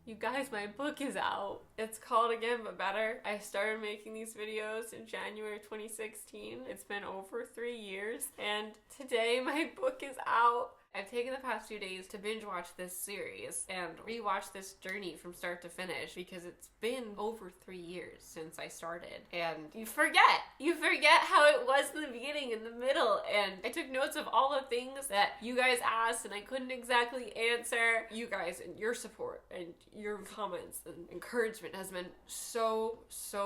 You guys, my book is out. It's called Again But Better. I started making these videos in January 2016. It's been over 3 years, and today my book is out. I've taken the past few days to binge watch this series and rewatch this journey from start to finish because it's been over 3 years since I started. And you forget how it was in the beginning, in the middle, and I took notes of all the things that you guys asked and I couldn't exactly answer. You guys and your support and your comments and encouragement has meant so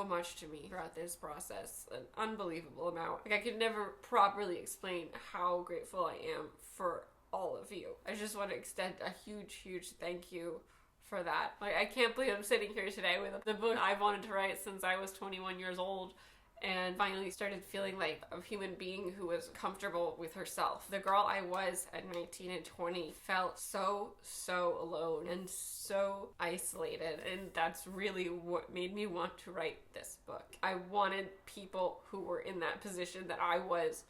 much to me throughout this process. An unbelievable amount. Like, I could never properly explain how grateful I am for all of you. I just want to extend a huge thank you for that. Like, I can't believe I'm sitting here today with the book I've wanted to write since I was 21 years old and finally started feeling like a human being who was comfortable with herself. The girl I was at 19 and 20 felt so alone and so isolated, and that's really what made me want to write this book. I wanted people who were in that position that I was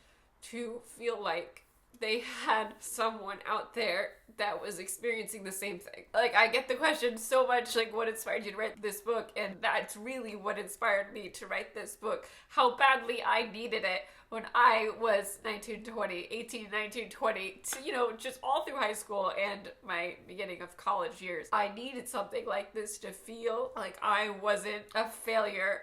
to feel like they had someone out there that was experiencing the same thing. Like, I get the question so much, like, what inspired you to write this book? And that's really what inspired me to write this book. How badly I needed it when I was 19, 20, 18, 19, 20, you know, just all through high school and my beginning of college years. I needed something like this to feel like I wasn't a failure.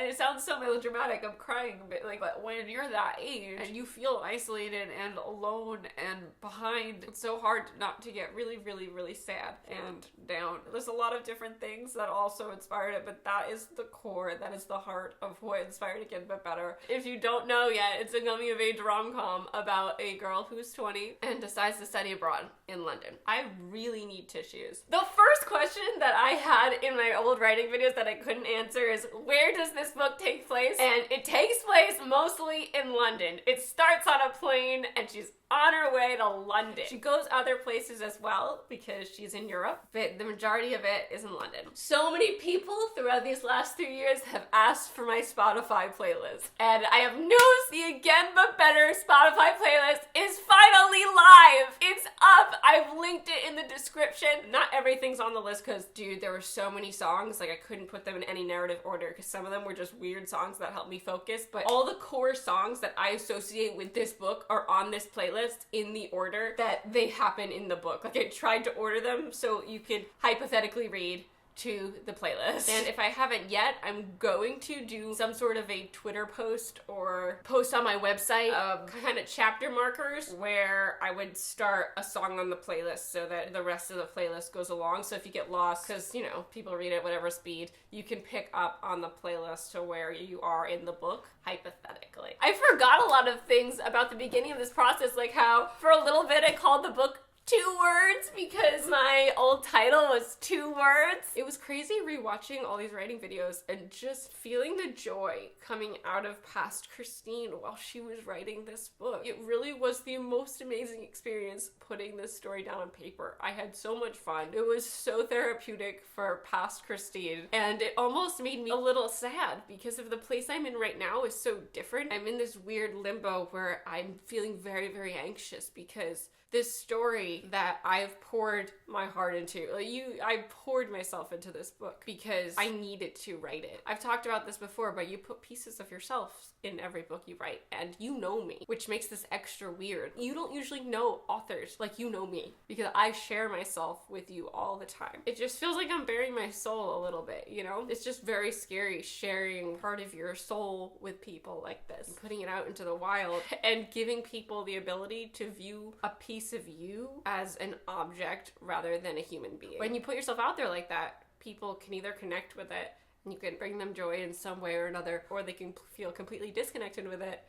It sounds so melodramatic, I'm crying, but when you're that age and you feel isolated and alone and behind, it's so hard not to get really sad and down. There's a lot of different things that also inspired it, but that is the core, that is the heart of what inspired Again But Better. If you don't know yet, it's a coming of age rom-com about a girl who's 20 and decides to study abroad in London. I really need tissues. The first question that I had in my old writing videos that I couldn't answer is, where does this book take place? And it takes place mostly in London. It starts on a plane and she's on her way to London. She goes other places as well because she's in Europe, but the majority of it is in London. So many people throughout these last 3 years have asked for my Spotify playlist, and I have news: the Again But Better Spotify playlist is finally live. It's up. I've linked it in the description. Not everything's on the list because, dude, there were so many songs, like I couldn't put them in any narrative order because some of them were just weird songs that helped me focus, but all the core songs that I associate with this book are on this playlist in the order that they happen in the book. Like, I tried to order them so you could hypothetically read to the playlist. And if I haven't yet, I'm going to do some sort of a Twitter post or post on my website of kind of chapter markers where I would start a song on the playlist so that the rest of the playlist goes along. So if you get lost, because, you know, people read at whatever speed, you can pick up on the playlist to where you are in the book, hypothetically. I forgot a lot of things about the beginning of this process, like how for a little bit I called the book 2 words because my old title was 2 words. It was crazy rewatching all these writing videos and just feeling the joy coming out of past Christine while she was writing this book. It really was the most amazing experience putting this story down on paper. I had so much fun. It was so therapeutic for past Christine, and it almost made me a little sad because of the place I'm in right now is so different. I'm in this weird limbo where I'm feeling very anxious because this story that I've poured my heart into, I poured myself into this book because I needed to write it. I've talked about this before, but you put pieces of yourself in every book you write, and you know me, which makes this extra weird. You don't usually know authors like you know me because I share myself with you all the time. It just feels like I'm bearing my soul a little bit, you know? It's just very scary sharing part of your soul with people like this, putting it out into the wild and giving people the ability to view a piece of you as an object rather than a human being. When you put yourself out there like that, people can either connect with it and you can bring them joy in some way or another, or they can feel completely disconnected with it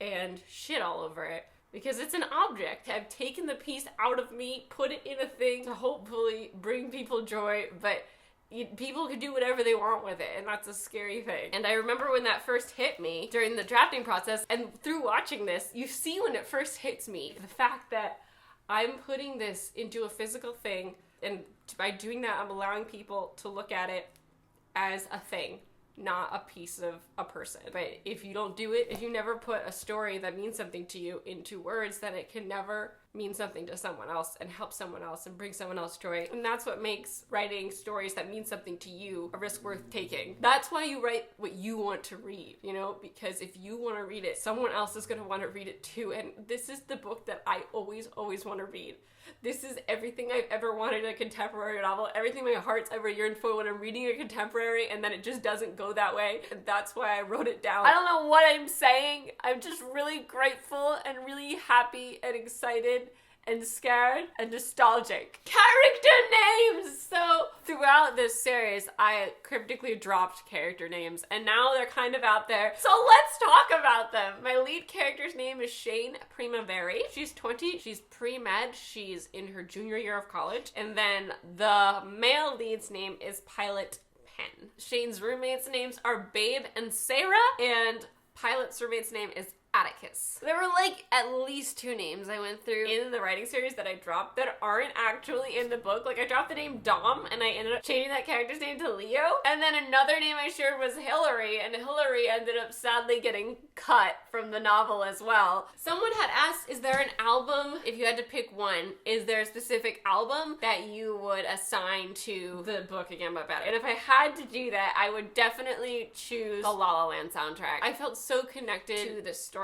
and shit all over it because it's an object. I've taken the piece out of me, put it in a thing to hopefully bring people joy, but people can do whatever they want with it, and that's a scary thing. And I remember when that first hit me during the drafting process, and through watching this, you see when it first hits me, the fact that I'm putting this into a physical thing, and by doing that, I'm allowing people to look at it as a thing, not a piece of a person. But if you don't do it, if you never put a story that means something to you into words, then it can never mean something to someone else and help someone else and bring someone else joy. And that's what makes writing stories that mean something to you a risk worth taking. That's why you write what you want to read, you know, because if you want to read it, someone else is going to want to read it too. And this is the book that I always want to read. This is everything I've ever wanted in a contemporary novel, everything my heart's ever yearned for when I'm reading a contemporary, and then it just doesn't go that way, and that's why I wrote it down. I don't know what I'm saying. I'm just really grateful and really happy and excited and scared and nostalgic. Character names! So throughout this series, I cryptically dropped character names, and now they're kind of out there. So let's talk about them. My lead character's name is Shane Primaveri. She's 20, she's pre-med, she's in her junior year of college, and then the male lead's name is Pilot Penn. Shane's roommates' names are Babe and Sarah, and Pilot's roommate's name is Atticus. There were like at least 2 names I went through in the writing series that I dropped that aren't actually in the book. Like I dropped the name Dom and I ended up changing that character's name to Leo. And then another name I shared was Hillary, and Hillary ended up sadly getting cut from the novel as well. Someone had asked, is there an album, if you had to pick one, is there a specific album that you would assign to the book Again But Better? And if I had to do that, I would definitely choose the La La Land soundtrack. I felt so connected to the storyline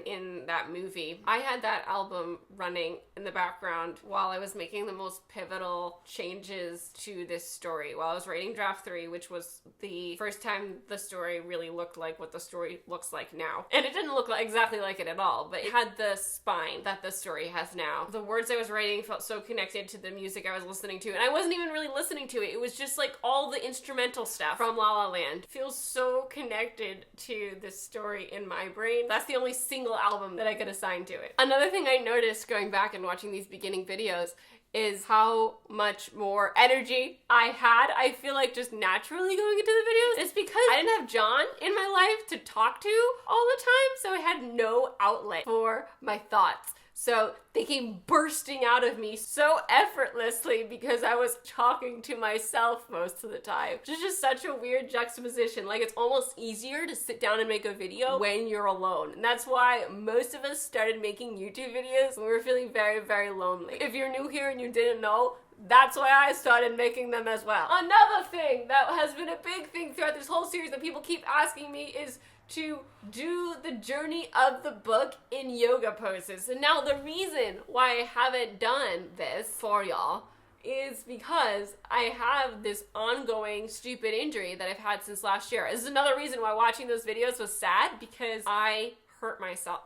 in that movie. I had that album running in the background while I was making the most pivotal changes to this story. While I was writing draft 3, which was the first time the story really looked like what the story looks like now. And it didn't look exactly like it at all, but it had the spine that the story has now. The words I was writing felt so connected to the music I was listening to, and I wasn't even really listening to it. It was just like all the instrumental stuff from La La Land. It feels so connected to this story in my brain. That's the only single album that I could assign to it. Another thing I noticed going back and watching these beginning videos is how much more energy I had. I feel like just naturally going into the videos. It's because I didn't have John in my life to talk to all the time, so I had no outlet for my thoughts. So they came bursting out of me so effortlessly because I was talking to myself most of the time. It's just such a weird juxtaposition. Like it's almost easier to sit down and make a video when you're alone. And that's why most of us started making YouTube videos when we were feeling very, very lonely. If you're new here and you didn't know, that's why I started making them as well. Another thing that has been a big thing throughout this whole series that people keep asking me is to do the journey of the book in yoga poses. And now the reason why I haven't done this for y'all is because I have this ongoing stupid injury that I've had since last year. This is another reason why watching those videos was sad, because I hurt myself.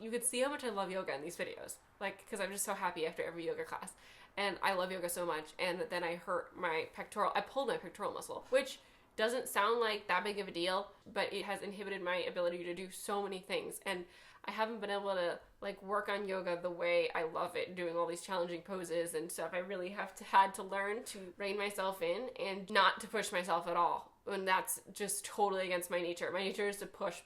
You could see how much I love yoga in these videos. Like, because I'm just so happy after every yoga class. And I love yoga so much. And then I hurt my pectoral. I pulled my pectoral muscle, which doesn't sound like that big of a deal, but it has inhibited my ability to do so many things. And I haven't been able to like work on yoga the way I love it, doing all these challenging poses and stuff. I really had to learn to rein myself in and not to push myself at all. And that's just totally against my nature. My nature is to push,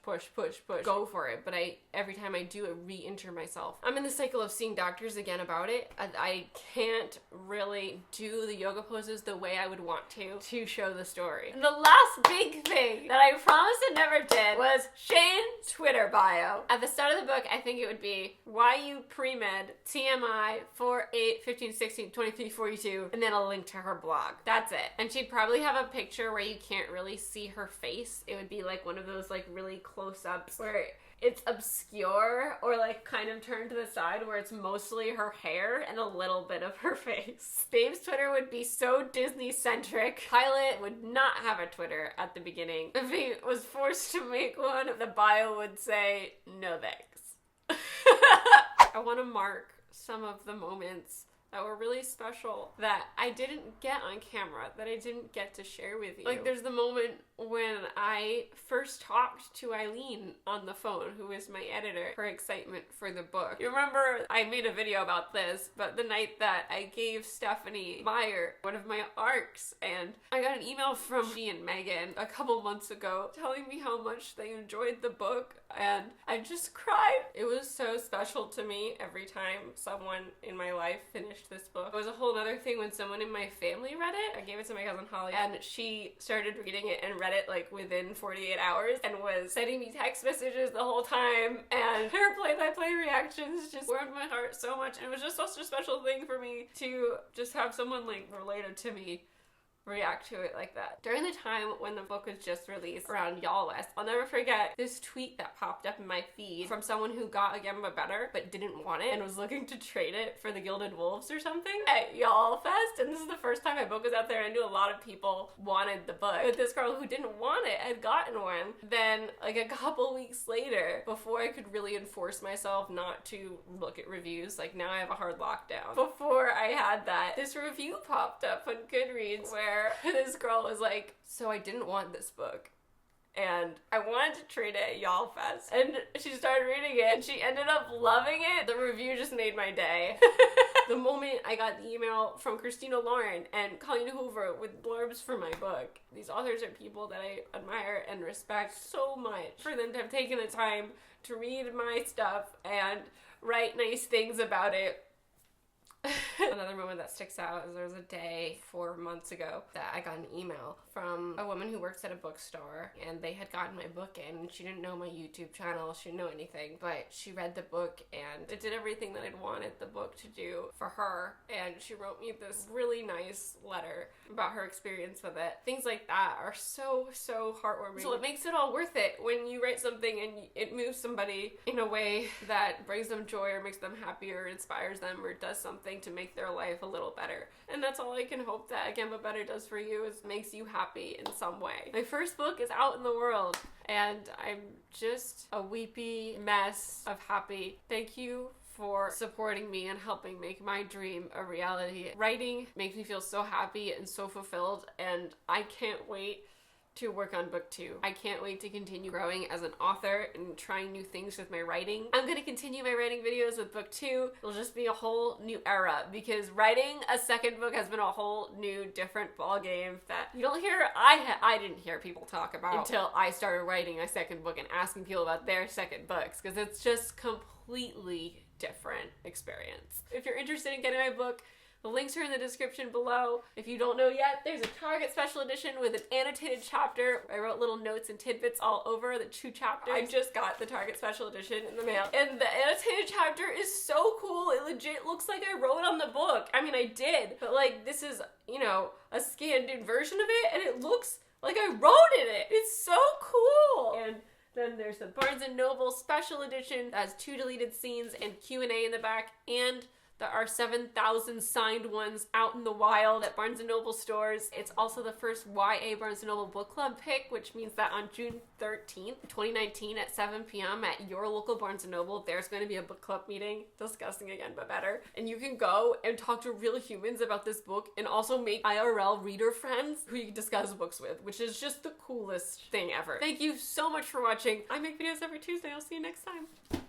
go for it. But every time I do, I re-injure myself. I'm in the cycle of seeing doctors again about it. I can't really do the yoga poses the way I would want to show the story. And the last big thing that I promised I never did was Shane's Twitter bio. At the start of the book, I think it would be YU pre-med, TMI, 4, 8, 15, 16, 23, 42, and then a link to her blog. That's it. And she'd probably have a picture where you can't really see her face. It would be like one of those like really close-ups where it's obscure or like kind of turned to the side where it's mostly her hair and a little bit of her face. Babe's Twitter would be so Disney-centric. Pilot would not have a Twitter at the beginning. If he was forced to make one, the bio would say, no thanks. I want to mark some of the moments that were really special that I didn't get on camera, that I didn't get to share with you. Like there's the moment when I first talked to Eileen on the phone, who is my editor, her excitement for the book. You remember I made a video about this, but the night that I gave Stephanie Meyer one of my arcs, and I got an email from she and Megan a couple months ago telling me how much they enjoyed the book, and I just cried. It was so special to me every time someone in my life finished this book. It was a whole other thing when someone in my family read it. I gave it to my cousin Holly, and she started reading it and read read it like within 48 hours and was sending me text messages the whole time, and her play-by-play reactions just warmed my heart so much, and it was just such a special thing for me to just have someone like related to me react to it like that. During the time when the book was just released around Y'all West, I'll never forget this tweet that popped up in my feed from someone who got Again But Better but didn't want it and was looking to trade it for the Gilded Wolves or something at Y'all Fest. And this is the first time my book was out there. I knew a lot of people wanted the book, but this girl who didn't want it had gotten one. Then like a couple weeks later, before I could really enforce myself not to look at reviews, like now I have a hard lockdown, before I had that, this review popped up on Goodreads where this girl was like, so I didn't want this book and I wanted to trade it at Y'all Fest, and she started reading it and she ended up loving it. The review just made my day. The moment I got the email from Christina Lauren and Colleen Hoover with blurbs for my book, these authors are people that I admire and respect so much. For them to have taken the time to read my stuff and write nice things about it. Another moment that sticks out is there was a day 4 months ago that I got an email from a woman who works at a bookstore, and they had gotten my book in, and she didn't know my YouTube channel, she didn't know anything, but she read the book and it did everything that I'd wanted the book to do for her, and she wrote me this really nice letter about her experience with it. Things like that are so heartwarming. So it makes it all worth it when you write something and it moves somebody in a way that brings them joy or makes them happy or inspires them or does something to make their life a little better. And that's all I can hope that Again But Better does for you, is makes you happy in some way. My first book is out in the world and I'm just a weepy mess of happy. Thank you for supporting me and helping make my dream a reality. Writing makes me feel so happy and so fulfilled, and I can't wait to work on book 2. I can't wait to continue growing as an author and trying new things with my writing. I'm gonna continue my writing videos with book 2. It'll just be a whole new era, because writing a second book has been a whole new different ballgame that you don't hear, I didn't hear people talk about until I started writing a second book and asking people about their second books, because it's just completely different experience. If you're interested in getting my book, the links are in the description below. If you don't know yet, there's a Target special edition with an annotated chapter. I wrote little notes and tidbits all over the 2 chapters. I just got the Target special edition in the mail. And the annotated chapter is so cool. It legit looks like I wrote on the book. I mean, I did, but like this is, you know, a scanned in version of it, and it looks like I wrote in it. It's so cool. And then there's the Barnes & Noble special edition that has 2 deleted scenes and Q&A in the back, and there are 7,000 signed ones out in the wild at Barnes & Noble stores. It's also the first YA Barnes & Noble book club pick, which means that on June 13th, 2019 at 7 p.m. at your local Barnes & Noble, there's going to be a book club meeting discussing Again But Better. And you can go and talk to real humans about this book and also make IRL reader friends who you can discuss books with, which is just the coolest thing ever. Thank you so much for watching. I make videos every Tuesday. I'll see you next time.